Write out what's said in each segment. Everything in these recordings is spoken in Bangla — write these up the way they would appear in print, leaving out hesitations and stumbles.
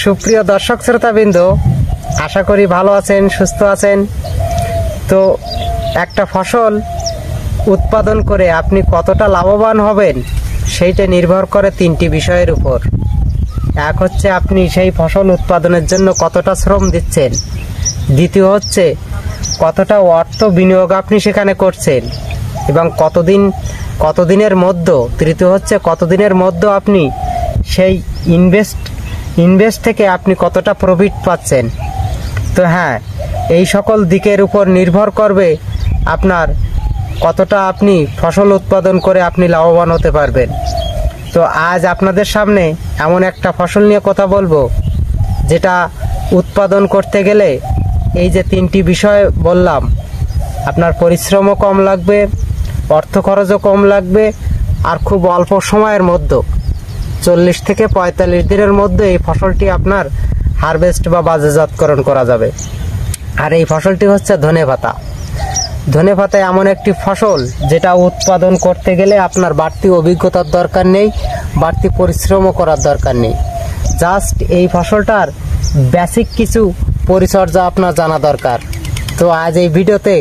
সুপ্রিয় দর্শক শ্রোতাবৃন্দ, আশা করি ভালো আছেন, সুস্থ আছেন। তো একটা ফসল উৎপাদন করে আপনি কতটা লাভবান হবেন সেইটা নির্ভর করে তিনটি বিষয়ের উপর। এক হচ্ছে আপনি সেই ফসল উৎপাদনের জন্য কতটা শ্রম দিচ্ছেন, দ্বিতীয় হচ্ছে কতটা অর্থ বিনিয়োগ আপনি সেখানে করছেন এবং কতদিনের মধ্যে, তৃতীয় হচ্ছে কতদিনের মধ্যে আপনি সেই ইনভেস্ট থেকে আপনি কতটা প্রফিট পাচ্ছেন। তো হ্যাঁ, এই সকল দিকের উপর নির্ভর করবে আপনার কতটা আপনি ফসল উৎপাদন করে আপনি লাভবান হতে পারবেন। তো আজ আপনাদের সামনে এমন একটা ফসল নিয়ে কথা বলবো যেটা উৎপাদন করতে গেলে এই যে তিনটি বিষয় বললাম, আপনার পরিশ্রমও কম লাগবে, অর্থ খরচও কম লাগবে, আর খুব অল্প সময়ের মধ্যে 40 থেকে 45 দিনের মধ্যে এই ফসলটি আপনার হারভেস্ট বা বাজারজাতকরণ করা যাবে। আর এই ফসলটি হচ্ছে ধনেপাতা। ধনেপাতা এমন একটি ফসল যেটা উৎপাদন করতে গেলে আপনার বাড়তি অভিজ্ঞতার দরকার নেই, বাড়তি পরিশ্রমও করার দরকার নেই। জাস্ট এই ফসলটার বেসিক কিছু পরিচর্যা আপনার জানা দরকার। তো আজ এই ভিডিওতে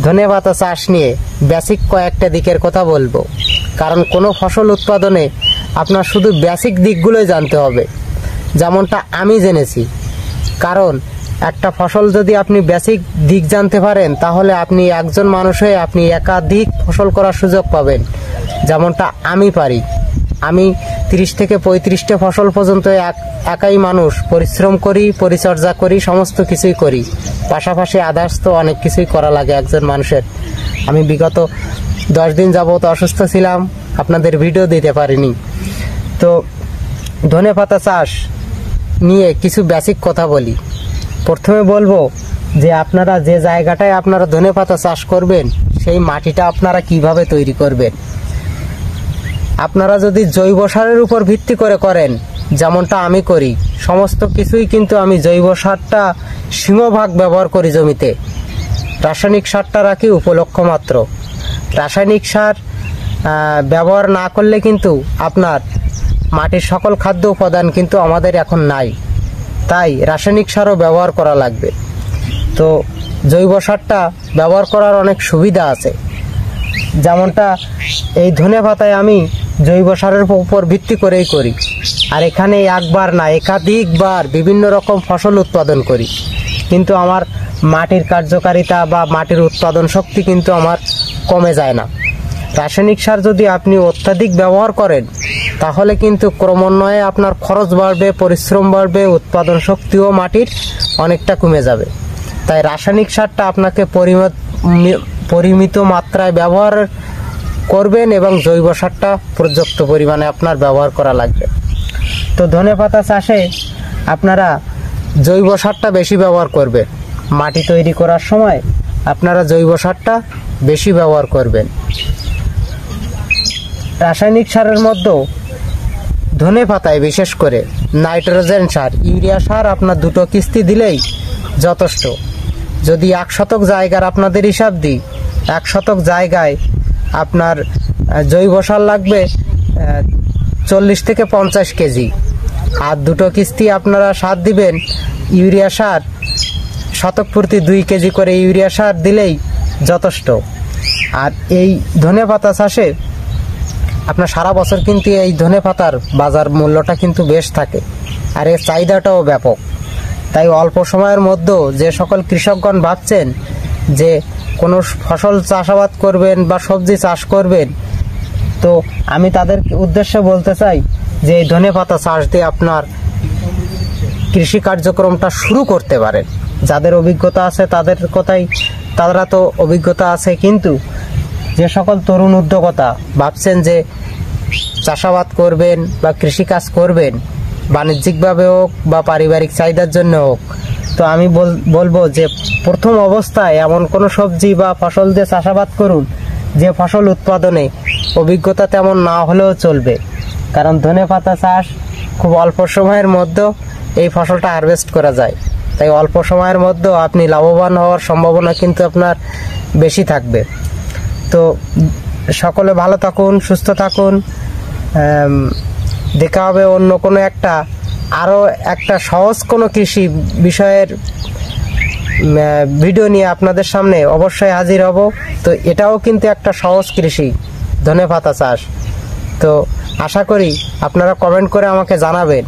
ধনেপাতা চাষ নিয়ে বেসিক কয়েকটা দিকের কথা বলবো, কারণ কোনো ফসল উৎপাদনে আপনার শুধু বেসিক দিকগুলোই জানতে হবে, যেমনটা আমি জেনেছি। কারণ একটা ফসল যদি আপনি বেসিক দিক জানতে পারেন তাহলে আপনি একজন মানুষ হয়ে আপনি একাধিক ফসল করার সুযোগ পাবেন, যেমনটা আমি পারি। আমি 30 থেকে 35টা ফসল পর্যন্ত একাই মানুষ পরিশ্রম করি, পরিচর্যা করি, সমস্ত কিছুই করি। পাশাপাশি আদার্স তো অনেক কিছুই করা লাগে একজন মানুষের। আমি বিগত 10 দিন যাবত অসুস্থ ছিলাম, আপনাদের ভিডিও দিতে পারিনি। তো ধনেপাতা চাষ নিয়ে কিছু বেসিক কথা বলি। প্রথমে বলবো যে আপনারা যে জায়গাটায় আপনারা ধনেপাতা চাষ করবেন সেই মাটিটা আপনারা কিভাবে তৈরি করবেন। আপনারা যদি জৈব সারের উপর ভিত্তি করে করেন, যেমনটা আমি করি, সমস্ত কিছুই কিন্তু আমি জৈব সারটা সিংহভাগ ব্যবহার করি জমিতে। রাসায়নিক সারটা রাখি উপলক্ষ মাত্র। রাসায়নিক সার ব্যবহার না করলে কিন্তু আপনার মাটির সকল খাদ্য উপাদান কিন্তু আমাদের এখন নাই, তাই রাসায়নিক সারও ব্যবহার করা লাগবে। তো জৈব সারটা ব্যবহার করার অনেক সুবিধা আছে, যেমনটা এই ধনেপাতায় আমি জৈব সারের উপর ভিত্তি করেই করি। আর এখানে একবার না, একাধিকবার বিভিন্ন রকম ফসল উৎপাদন করি, কিন্তু আমার মাটির কার্যকারিতা বা মাটির উৎপাদন শক্তি কিন্তু আমার কমে যায় না। রাসায়নিক সার যদি আপনি অত্যাধিক ব্যবহার করেন তাহলে কিন্তু ক্রমান্বয়ে আপনার খরচ বাড়বে, পরিশ্রম বাড়বে, উৎপাদন শক্তিও মাটির অনেকটা কমে যাবে। তাই রাসায়নিক সারটা আপনাকে পরিমিত মাত্রায় ব্যবহার করবেন এবং জৈব সারটা পর্যাপ্ত পরিমাণে আপনার ব্যবহার করা লাগবে। তো ধনেপাতা চাষে আপনারা জৈব সারটা বেশি ব্যবহার করবেন। মাটি তৈরি করার সময় আপনারা জৈব সারটা বেশি ব্যবহার করবেন। রাসায়নিক সারের মধ্যে ধনেপাতায় বিশেষ করে নাইট্রোজেন সার, ইউরিয়া সার আপনার 2টো কিস্তি দিলেই যথেষ্ট। যদি 1 শতক জায়গার আপনাদের হিসাব দিই, 1 শতক জায়গায় আপনার জৈব সার লাগবে 40 থেকে 50 কেজি, আর 2টো কিস্তি আপনারা সার দিবেন ইউরিয়া সার, শতক প্রতি 2 কেজি করে ইউরিয়া সার দিলেই যথেষ্ট। আর এই ধনেপাতা চাষে আপনার সারা বছর কিন্তু এই ধনেপাতার বাজার মূল্যটা কিন্তু বেশ থাকে, আর এর চাহিদাটাও ব্যাপক। তাই অল্প সময়ের মধ্যে যে সকল কৃষকগণ ভাবছেন যে কোনো ফসল চাষাবাদ করবেন বা সবজি চাষ করবেন, তো আমি তাদের উদ্দেশ্যে বলতে চাই যে এই ধনেপাতা চাষ দিয়ে আপনার কৃষি কার্যক্রমটা শুরু করতে পারেন। যাদের অভিজ্ঞতা আছে তারা তো অভিজ্ঞতা আছে, কিন্তু যে সকল তরুণ উদ্যোক্তা ভাবছেন যে চাষাবাদ করবেন বা কৃষিকাজ করবেন, বাণিজ্যিকভাবে হোক বা পারিবারিক চাহিদার জন্য হোক, তো আমি বলবো যে প্রথম অবস্থায় এমন কোনো সবজি বা ফসল দিয়ে চাষাবাদ করুন যে ফসল উৎপাদনে অভিজ্ঞতা তেমন না হলেও চলবে। কারণ ধনেপাতা চাষ খুব অল্প সময়ের মধ্যে এই ফসলটা হারভেস্ট করা যায়, তাই অল্প সময়ের মধ্যে আপনি লাভবান হওয়ার সম্ভাবনা কিন্তু আপনার বেশি থাকবে। তো সকলে ভালো থাকুন, সুস্থ থাকুন। দেখা হবে অন্য কোনো একটা আরও একটা সহজ কোনো কৃষি বিষয়ের ভিডিও নিয়ে আপনাদের সামনে অবশ্যই হাজির হব। তো এটাও কিন্তু একটা সহজ কৃষি, ধনেপাতা চাষ। তো আশা করি আপনারা কমেন্ট করে আমাকে জানাবেন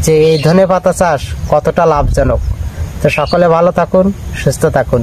যে এই ধনেপাতা চাষ কতটা লাভজনক। তো সকলে ভালো থাকুন, সুস্থ থাকুন।